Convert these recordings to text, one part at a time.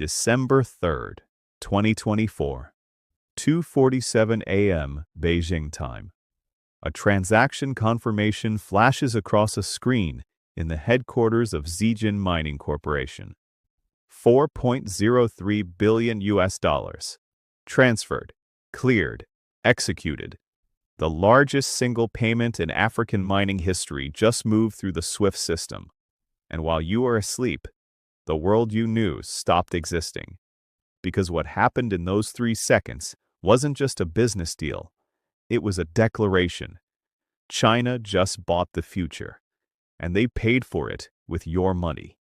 December 3rd, 2024, 2:47 a.m. Beijing time. A transaction confirmation flashes across a screen in the headquarters of Zijin Mining Corporation. $4.03 billion US. Transferred, cleared, executed. The largest single payment in African mining history just moved through the SWIFT system. And while you were asleep, the world you knew stopped existing. Because what happened in those 3 seconds wasn't just a business deal, it was a declaration. China just bought the future, and they paid for it with your money.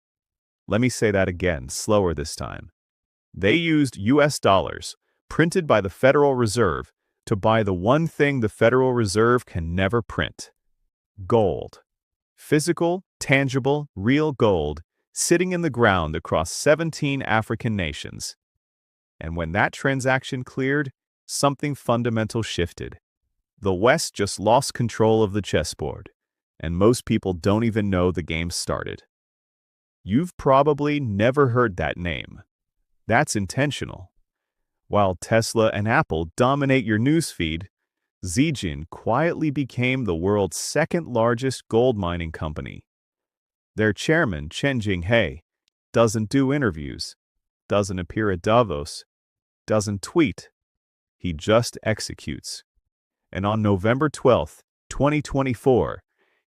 Let me say that again, slower this time. They used US dollars, printed by the Federal Reserve, to buy the one thing the Federal Reserve can never print: gold. Physical, tangible, real gold, sitting in the ground across 17 African nations. And when that transaction cleared, something fundamental shifted. The West just lost control of the chessboard, and most people don't even know the game started. You've probably never heard that name. That's intentional. While Tesla and Apple dominate your newsfeed, Zijin quietly became the world's second-largest gold mining company. Their chairman, Chen Jing-hei, doesn't do interviews, doesn't appear at Davos, doesn't tweet. He just executes. And on November 12, 2024,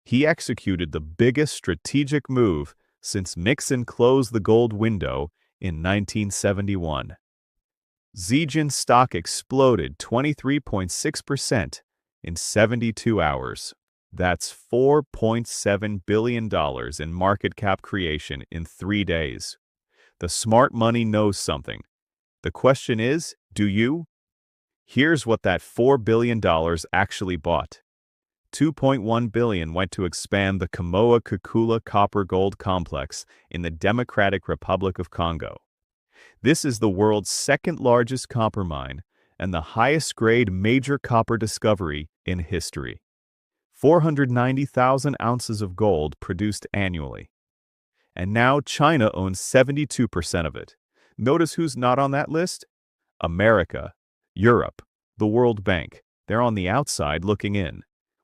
he executed the biggest strategic move since Nixon closed the gold window in 1971. Zijin's stock exploded 23.6% in 72 hours. That's $4.7 billion in market cap creation in 3 days. The smart money knows something. The question is, do you? Here's what that $4 billion actually bought. $2.1 billion went to expand the Kamoa-Kakula copper-gold complex in the Democratic Republic of Congo. This is the world's second-largest copper mine and the highest-grade major copper discovery in history. 490,000 ounces of gold produced annually. And now China owns 72% of it. Notice who's not on that list? America, Europe, the World Bank. They're on the outside looking in.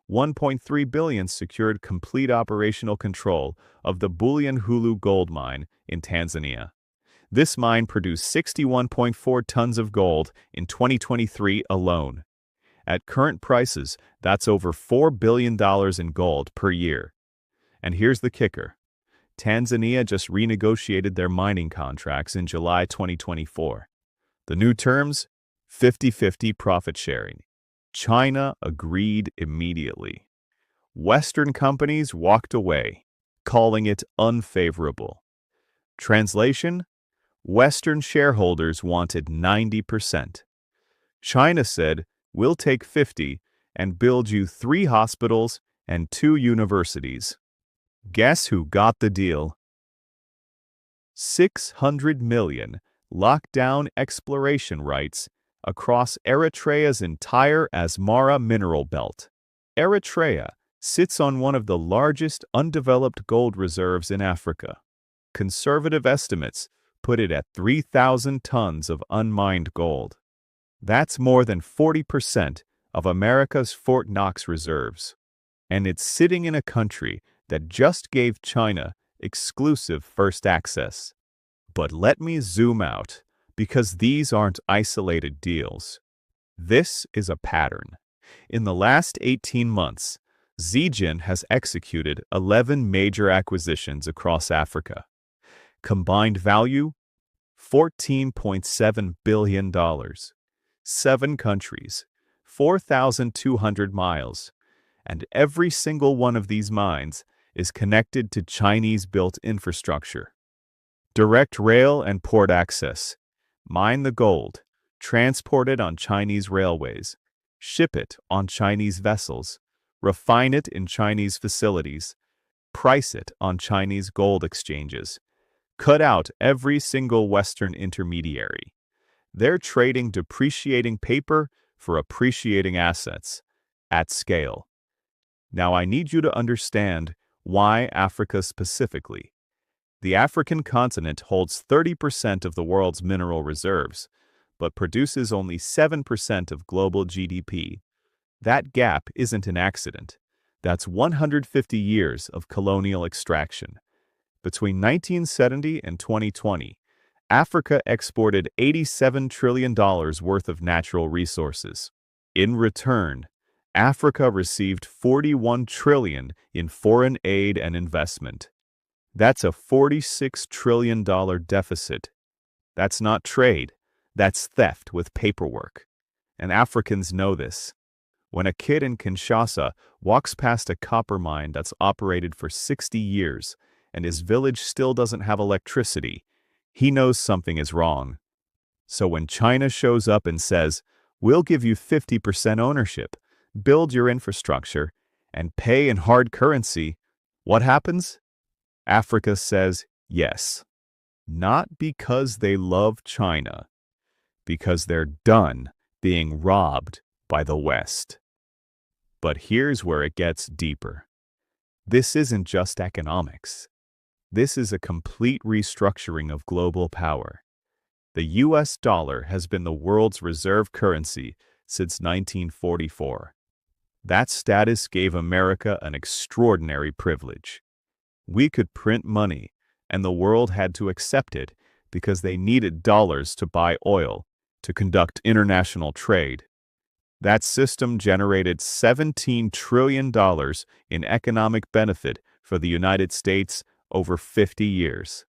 $1.3 billion secured complete operational control of the Bulyanhulu gold mine in Tanzania. This mine produced 61.4 tons of gold in 2023 alone. At current prices, that's over $4 billion in gold per year. And here's the kicker. Tanzania just renegotiated their mining contracts in July 2024. The new terms? 50-50 profit sharing. China agreed immediately. Western companies walked away, calling it unfavorable. Translation? Western shareholders wanted 90%. China said, "We'll take 50 and build you 3 hospitals and 2 universities." Guess who got the deal? $600 million lockdown exploration rights across Eritrea's entire Asmara mineral belt. Eritrea sits on one of the largest undeveloped gold reserves in Africa. Conservative estimates put it at 3,000 tons of unmined gold. That's more than 40% of America's Fort Knox reserves. And it's sitting in a country that just gave China exclusive first access. But let me zoom out, because these aren't isolated deals. This is a pattern. In the last 18 months, Zijin has executed 11 major acquisitions across Africa. Combined value? $14.7 billion. 7 countries, 4,200 miles, and every single one of these mines is connected to Chinese-built infrastructure. Direct rail and port access. Mine the gold, transport it on Chinese railways, ship it on Chinese vessels, refine it in Chinese facilities, price it on Chinese gold exchanges. Cut out every single Western intermediary. They're trading depreciating paper for appreciating assets at scale. Now I need you to understand why Africa specifically. The African continent holds 30% of the world's mineral reserves, but produces only 7% of global GDP. That gap isn't an accident. That's 150 years of colonial extraction. Between 1970 and 2020, Africa exported $87 trillion worth of natural resources. In return, Africa received $41 trillion in foreign aid and investment. That's a $46 trillion deficit. That's not trade. That's theft with paperwork. And Africans know this. When a kid in Kinshasa walks past a copper mine that's operated for 60 years and his village still doesn't have electricity, he knows something is wrong. So when China shows up and says, "We'll give you 50% ownership, build your infrastructure, and pay in hard currency," what happens? Africa says yes. Not because they love China, because they're done being robbed by the West. But here's where it gets deeper. This isn't just economics. This is a complete restructuring of global power. The US dollar has been the world's reserve currency since 1944. That status gave America an extraordinary privilege. We could print money, and the world had to accept it because they needed dollars to buy oil, to conduct international trade. That system generated $17 trillion in economic benefit for the United States over 50 years.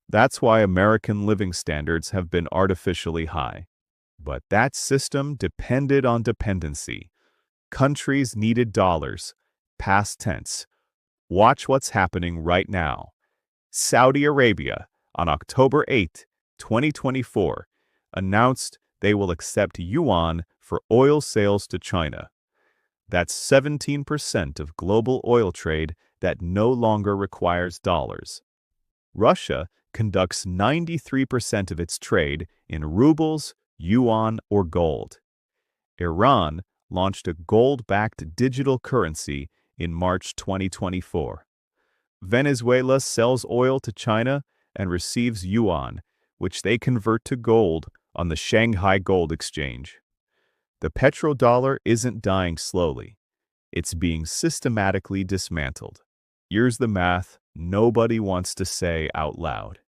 That's why American living standards have been artificially high. But that system depended on dependency. Countries needed dollars, past tense. Watch what's happening right now. Saudi Arabia, on October 8, 2024, announced they will accept yuan for oil sales to China. That's 17% of global oil trade that no longer requires dollars. Russia conducts 93% of its trade in rubles, yuan, or gold. Iran launched a gold-backed digital currency in March 2024. Venezuela sells oil to China and receives yuan, which they convert to gold on the Shanghai Gold Exchange. The petrodollar isn't dying slowly. It's being systematically dismantled. Here's the math nobody wants to say out loud.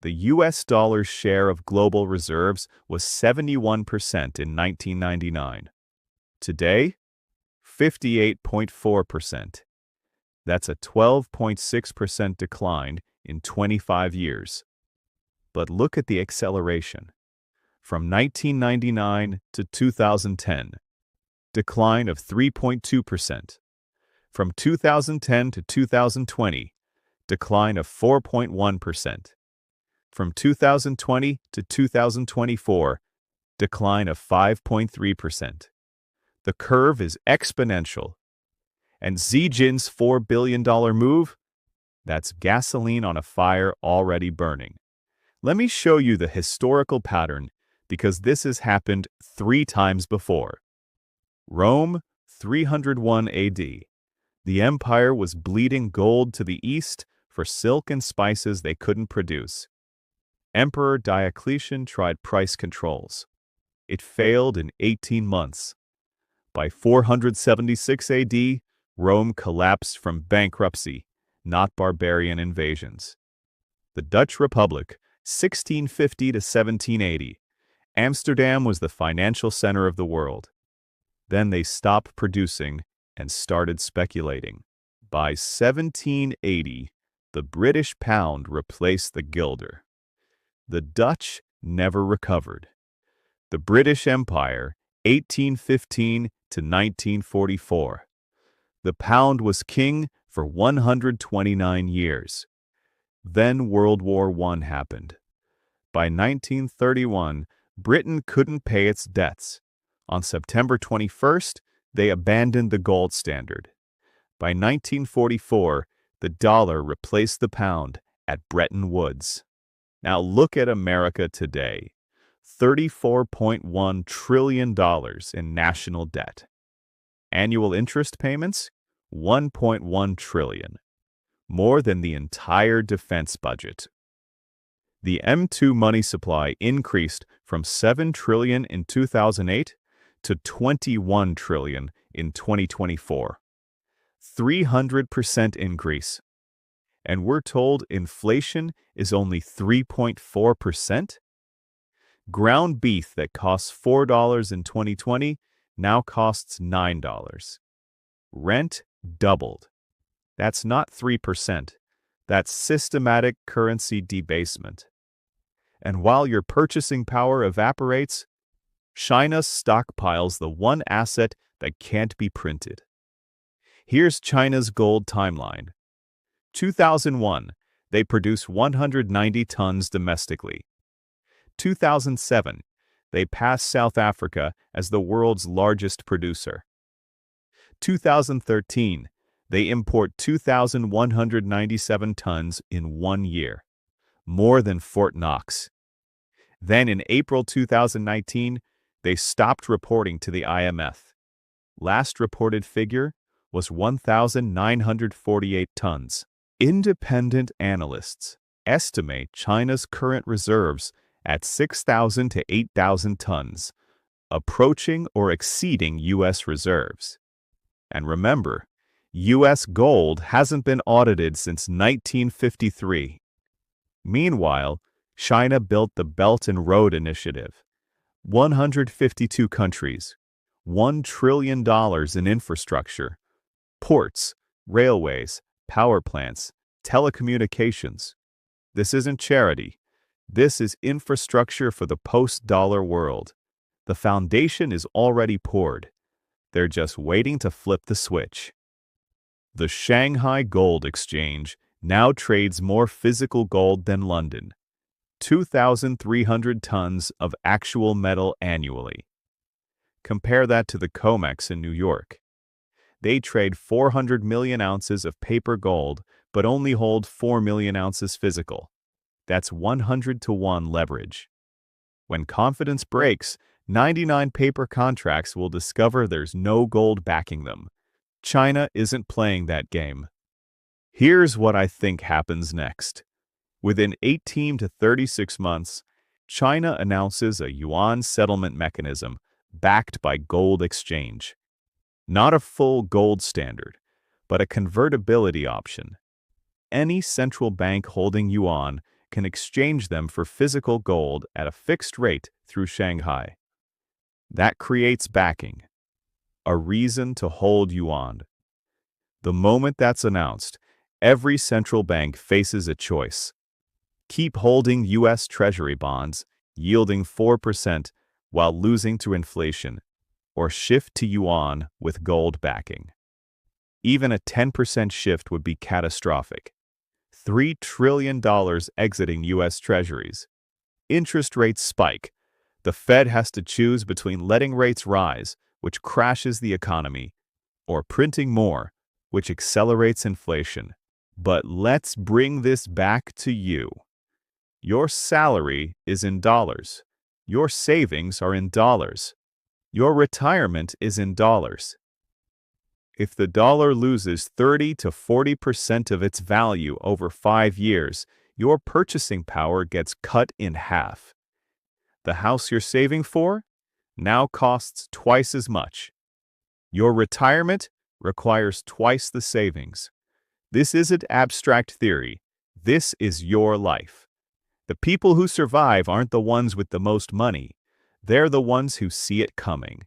The US dollar's share of global reserves was 71% in 1999. Today, 58.4%. That's a 12.6% decline in 25 years. But look at the acceleration. From 1999 to 2010, decline of 3.2%. From 2010 to 2020, decline of 4.1%. From 2020 to 2024, decline of 5.3%. The curve is exponential. And Zijin's $4 billion move? That's gasoline on a fire already burning. Let me show you the historical pattern because this has happened 3 times before. Rome, 301 AD. The empire was bleeding gold to the east for silk and spices they couldn't produce. Emperor Diocletian tried price controls. It failed in 18 months. By 476 AD, Rome collapsed from bankruptcy, not barbarian invasions. The Dutch Republic, 1650 to 1780. Amsterdam was the financial center of the world. Then they stopped producing and started speculating. By 1780, the British pound replaced the guilder. The Dutch never recovered. The British Empire, 1815 to 1944. The pound was king for 129 years. Then World War I happened. By 1931, Britain couldn't pay its debts. On September 21st, they abandoned the gold standard. By 1944, the dollar replaced the pound at Bretton Woods. Now look at America today. $34.1 trillion in national debt. Annual interest payments, $1.1 trillion. more than the entire defense budget. The M2 money supply increased from 7 trillion in 2008 to 21 trillion in 2024. 300% increase. And we're told inflation is only 3.4%? Ground beef that costs $4 in 2020 now costs $9. Rent doubled. That's not 3%. That's systematic currency debasement. And while your purchasing power evaporates, China stockpiles the one asset that can't be printed. Here's China's gold timeline. 2001, they produced 190 tons domestically. 2007, they passed South Africa as the world's largest producer. 2013, they import 2,197 tons in 1 year, more than Fort Knox. Then in April 2019, they stopped reporting to the IMF. Last reported figure was 1,948 tons. Independent analysts estimate China's current reserves at 6,000 to 8,000 tons, approaching or exceeding U.S. reserves. And remember, U.S. gold hasn't been audited since 1953. Meanwhile, China built the Belt and Road Initiative. 152 countries, $1 trillion in infrastructure, ports, railways, power plants, telecommunications. This isn't charity. This is infrastructure for the post-dollar world. The foundation is already poured. They're just waiting to flip the switch. The Shanghai Gold Exchange now trades more physical gold than London. 2,300 tons of actual metal annually. Compare that to the COMEX in New York. They trade 400 million ounces of paper gold, but only hold 4 million ounces physical. That's 100-to-1 leverage. When confidence breaks, 99 paper contracts will discover there's no gold backing them. China isn't playing that game. Here's what I think happens next. Within 18 to 36 months, China announces a yuan settlement mechanism backed by gold exchange. Not a full gold standard, but a convertibility option. Any central bank holding yuan can exchange them for physical gold at a fixed rate through Shanghai. That creates backing, a reason to hold yuan. The moment that's announced, every central bank faces a choice. Keep holding U.S. Treasury bonds, yielding 4% while losing to inflation, or shift to yuan with gold backing. Even a 10% shift would be catastrophic. $3 trillion exiting U.S. Treasuries. Interest rates spike. The Fed has to choose between letting rates rise, which crashes the economy, or printing more, which accelerates inflation. But let's bring this back to you. Your salary is in dollars. Your savings are in dollars. Your retirement is in dollars. If the dollar loses 30 to 40% of its value over 5 years, your purchasing power gets cut in half. The house you're saving for now costs twice as much. Your retirement requires twice the savings. This isn't abstract theory. This is your life. The people who survive aren't the ones with the most money. They're the ones who see it coming.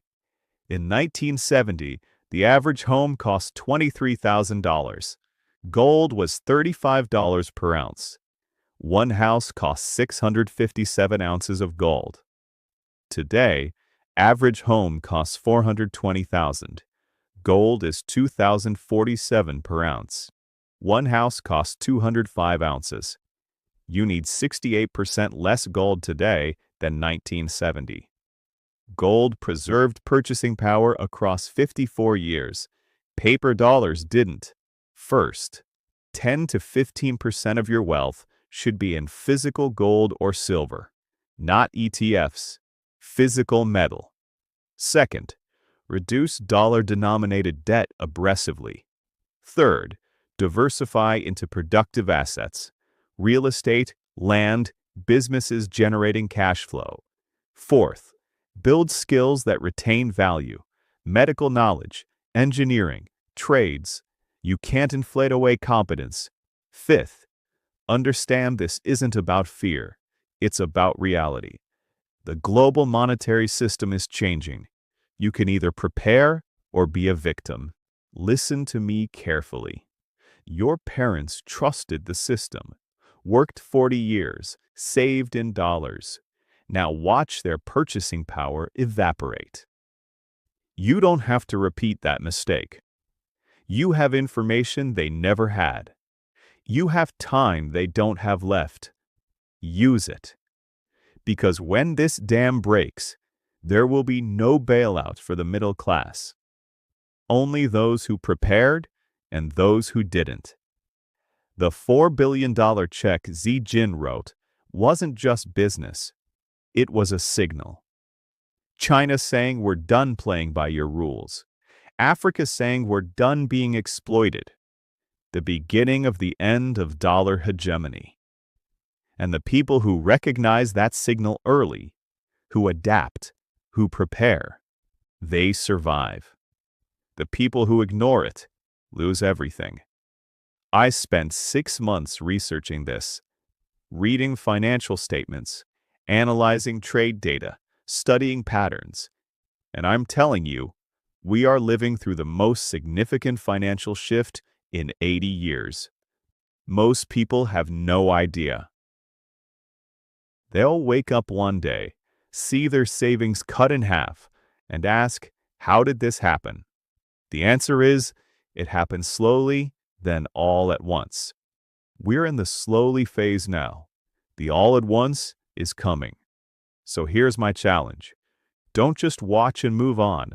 In 1970, the average home cost $23,000. Gold was $35 per ounce. One house cost 657 ounces of gold. Today, average home costs $420,000. Gold is $2,047 per ounce. One house costs 205 ounces. You need 68% less gold today than 1970. Gold preserved purchasing power across 54 years. Paper dollars didn't. First, 10 to 15% of your wealth should be in physical gold or silver, not ETFs, physical metal. Second, reduce dollar-denominated debt aggressively. Third, Diversify into productive assets. Real estate, land, businesses generating cash flow. Fourth, build skills that retain value. Medical knowledge, engineering, trades. You can't inflate away competence. Fifth, understand this isn't about fear. It's about reality. The global monetary system is changing. You can either prepare or be a victim. Listen to me carefully. Your parents trusted the system, worked 40 years, saved in dollars. Now watch their purchasing power evaporate. You don't have to repeat that mistake. You have information they never had. You have time they don't have left. Use it. Because when this dam breaks, there will be no bailout for the middle class. Only those who prepared and those who didn't. The $4 billion check Zijin wrote wasn't just business. It was a signal. China saying we're done playing by your rules. Africa saying we're done being exploited. The beginning of the end of dollar hegemony. And the people who recognize that signal early, who adapt, who prepare, they survive. The people who ignore it lose everything. I spent 6 months researching this, reading financial statements, analyzing trade data, studying patterns, and I'm telling you, we are living through the most significant financial shift in 80 years. Most people have no idea. They'll wake up one day, see their savings cut in half, and ask, how did this happen? The answer is, it happened slowly, then all at once. We're in the slowly phase now. The all at once is coming. So here's my challenge. Don't just watch and move on.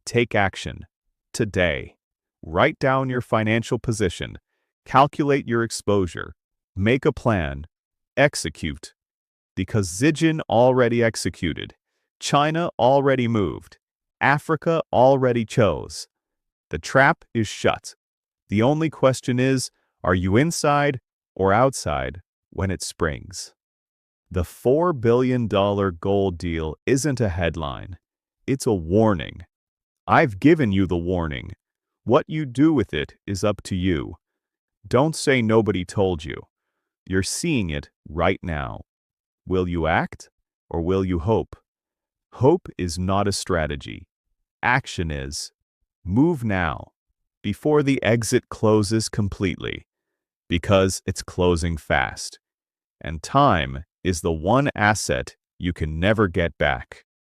Take action. Today. Write down your financial position. Calculate your exposure. Make a plan. Execute. Because Zijin already executed. China already moved. Africa already chose. The trap is shut. The only question is, are you inside or outside when it springs? The $4 billion gold deal isn't a headline. It's a warning. I've given you the warning. What you do with it is up to you. Don't say nobody told you. You're seeing it right now. Will you act or will you hope? Hope is not a strategy. Action is. Move now, before the exit closes completely, because it's closing fast. And time is the one asset you can never get back.